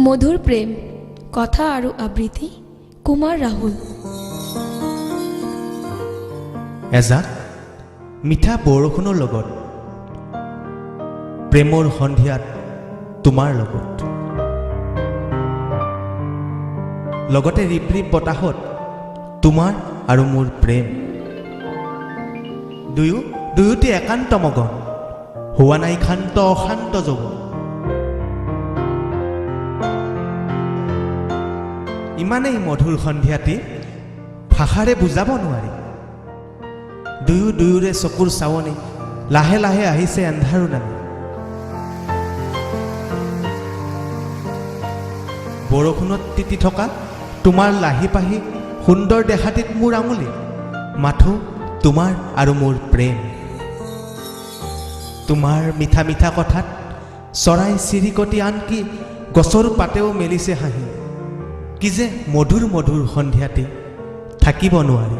মধুৰ প্ৰেম কথা আৰু আবৃত্তি কুমাৰ ৰাহুল। এজাক মিঠা বৰষুণৰ লগত প্ৰেমৰ সন্ধিয়াত তোমাৰ লগত, লগতে ৰিপ ৰিপ বতাহত তোমাৰ আৰু মোৰ প্ৰেম, দুয়োটি একান্ত মগন, হোৱা নাই ক্ষান্ত অশান্ত যৌৱন। ইমানেই মধুৰ সন্ধিয়াটি ভাষাৰে বুজাব নোৱাৰি। দুয়োৰে চকুৰ চাৱনি লাহে লাহে আহিছে এন্ধাৰো নামি। বৰষুণত তিতি থকা তোমাৰ লাহি পাহি সুন্দৰ দেখাটিত মোৰ আঙুলি, মাথো তোমাৰ আৰু মোৰ প্ৰেম। তোমাৰ মিঠা মিঠা কথাত চৰাই চিৰিকটি আনকি গছৰ পাতেও মেলিছে হাঁহি। কি যে মধুৰ মধুৰ সন্ধিয়াটি থাকিব নোৱাৰি।